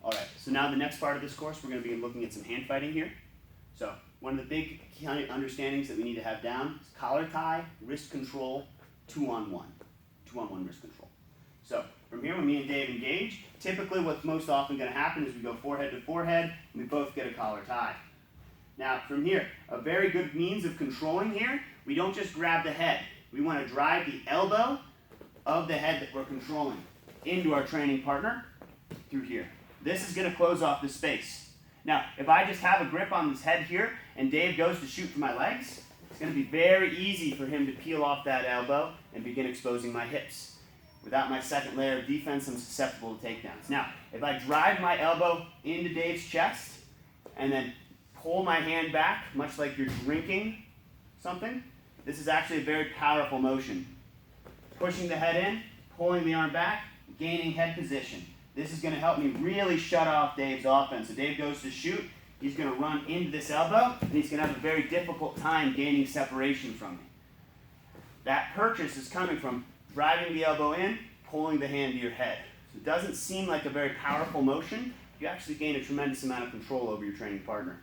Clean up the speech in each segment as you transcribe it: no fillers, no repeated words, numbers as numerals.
All right, so now the next part of this course, we're going to be looking at some hand fighting here. So one of the big understandings that we need to have down is collar tie, wrist control, two-on-one wrist control. So from here, when me and Dave engage, typically what's most often going to happen is we go forehead to forehead, and we both get a collar tie. Now from here, a very good means of controlling here, we don't just grab the head. We want to drive the elbow of the head that we're controlling into our training partner through here. This is going to close off the space. Now, if I just have a grip on this head here and Dave goes to shoot for my legs, it's going to be very easy for him to peel off that elbow and begin exposing my hips. Without my second layer of defense, I'm susceptible to takedowns. Now, if I drive my elbow into Dave's chest and then pull my hand back, much like you're drinking something, this is actually a very powerful motion. Pushing the head in, pulling the arm back, gaining head position. This is going to help me really shut off Dave's offense. So Dave goes to shoot, he's going to run into this elbow, and he's going to have a very difficult time gaining separation from me. That purchase is coming from driving the elbow in, pulling the hand to your head. So it doesn't seem like a very powerful motion. You actually gain a tremendous amount of control over your training partner.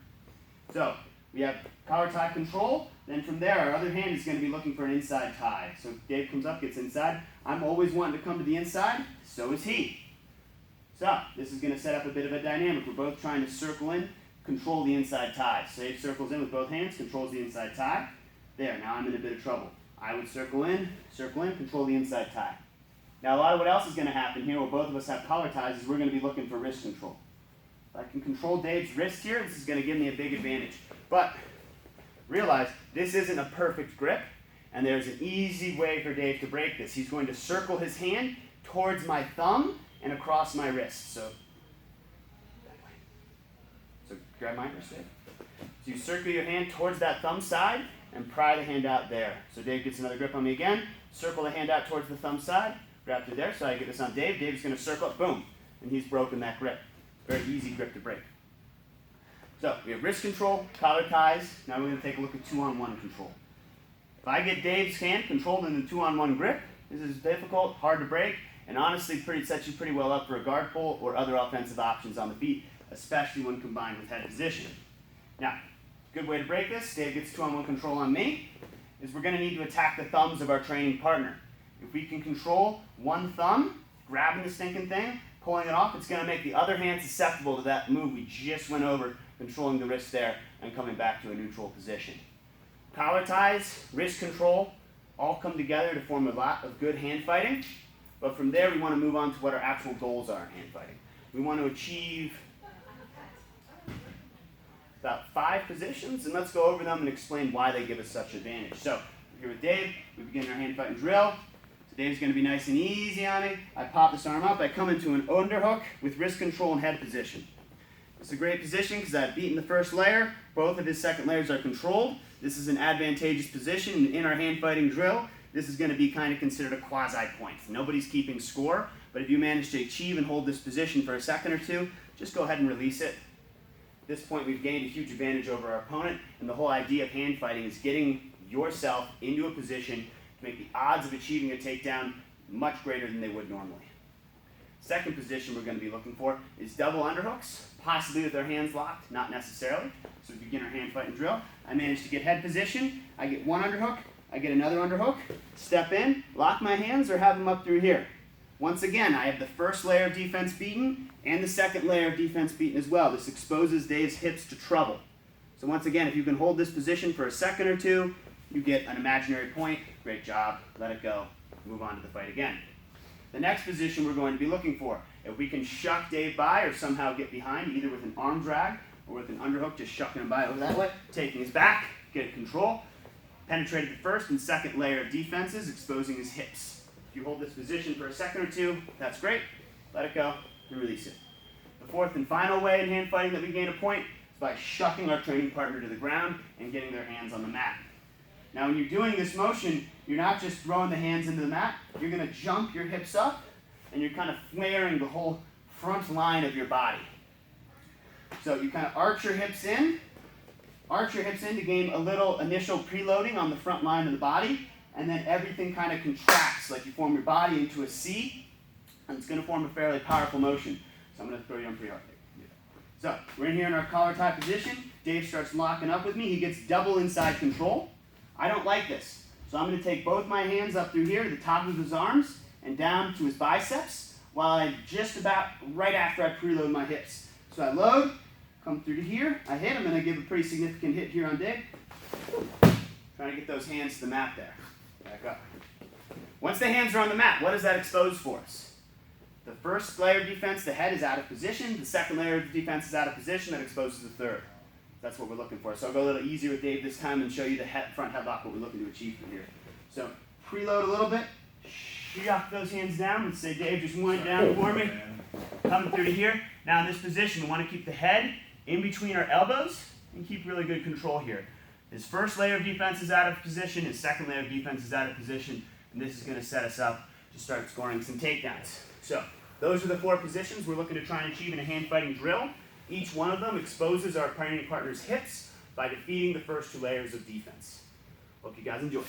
So we have collar tie control. Then from there, our other hand is going to be looking for an inside tie. So if Dave comes up, gets inside. I'm always wanting to come to the inside. So is he. So this is going to set up a bit of a dynamic. We're both trying to circle in, control the inside tie. So Dave circles in with both hands, controls the inside tie. There, now I'm in a bit of trouble. I would circle in, control the inside tie. Now a lot of what else is going to happen here, where both of us have collar ties, is we're going to be looking for wrist control. If I can control Dave's wrist here, this is going to give me a big advantage. But realize this isn't a perfect grip, and there's an easy way for Dave to break this. He's going to circle his hand towards my thumb and across my wrist. So that way. So grab my wrist, Dave. So you circle your hand towards that thumb side and pry the hand out there. So Dave gets another grip on me again. Circle the hand out towards the thumb side. Grab through there. So I get this on Dave. Dave's going to circle it. Boom. And he's broken that grip. Very easy grip to break. So we have wrist control, collar ties. Now we're going to take a look at two-on-one control. If I get Dave's hand controlled in the two-on-one grip, this is difficult, hard to break, and honestly sets you pretty well up for a guard pull or other offensive options on the feet, especially when combined with head position. Now, a good way to break this, Dave gets two-on-one control on me, is we're going to need to attack the thumbs of our training partner. If we can control one thumb, grabbing the stinking thing, pulling it off, it's going to make the other hand susceptible to that move we just went over, controlling the wrist there and coming back to a neutral position. Collar ties, wrist control, all come together to form a lot of good hand fighting. But from there, we want to move on to what our actual goals are in hand fighting. We want to achieve about 5 positions, and let's go over them and explain why they give us such advantage. So, here with Dave, we begin our hand fighting drill. So Dave's going to be nice and easy on me. I pop this arm up, I come into an underhook with wrist control and head position. It's a great position because I've beaten the first layer. Both of his second layers are controlled. This is an advantageous position in our hand fighting drill. This is going to be kind of considered a quasi-point. Nobody's keeping score, but if you manage to achieve and hold this position for a second or two, just go ahead and release it. At this point, we've gained a huge advantage over our opponent, and the whole idea of hand fighting is getting yourself into a position to make the odds of achieving a takedown much greater than they would normally. Second position we're going to be looking for is double underhooks, possibly with our hands locked, not necessarily. So we begin our hand fighting drill. I manage to get head position. I get one underhook. I get another underhook, step in, lock my hands, or have them up through here. Once again, I have the first layer of defense beaten and the second layer of defense beaten as well. This exposes Dave's hips to trouble. So once again, if you can hold this position for a second or two, you get an imaginary point. Great job. Let it go. Move on to the fight again. The next position we're going to be looking for, if we can shuck Dave by or somehow get behind, either with an arm drag or with an underhook, just shucking him by over that way, taking his back, get control. Penetrated the first and second layer of defenses, exposing his hips. If you hold this position for a second or two, that's great. Let it go and release it. The fourth and final way in hand fighting that we gain a point is by shucking our training partner to the ground and getting their hands on the mat. Now when you're doing this motion, you're not just throwing the hands into the mat, you're going to jump your hips up and you're kind of flaring the whole front line of your body. So you kind of arch your hips in to gain a little initial preloading on the front line of the body, and then everything kind of contracts, like you form your body into a C, and it's going to form a fairly powerful motion. So So I'm going to throw you on pretty hard. So we're in here in our collar tie position. Dave starts locking up with me. He gets double inside control. I don't like this. So I'm going to take both my hands up through here to the top of his arms and down to his biceps while I just about right after I preload my hips. So I load, come through to here, I hit. I'm going to give a pretty significant hit here on Dave. Trying to get those hands to the mat there. Back up. Once the hands are on the mat, what does that expose for us? The first layer of defense, the head is out of position. The second layer of defense is out of position. That exposes the third. That's what we're looking for. So I'll go a little easier with Dave this time and show you the front headlock, what we're looking to achieve from here. So preload a little bit. Shock those hands down and say, Dave, just wind down for me. Coming through to here. Now in this position, we want to keep the head in between our elbows and keep really good control here. His first layer of defense is out of position. His second layer of defense is out of position. And this is going to set us up to start scoring some takedowns. So those are the 4 positions we're looking to try and achieve in a hand fighting drill. Each one of them exposes our training partner's hips by defeating the first 2 layers of defense. Hope you guys enjoy.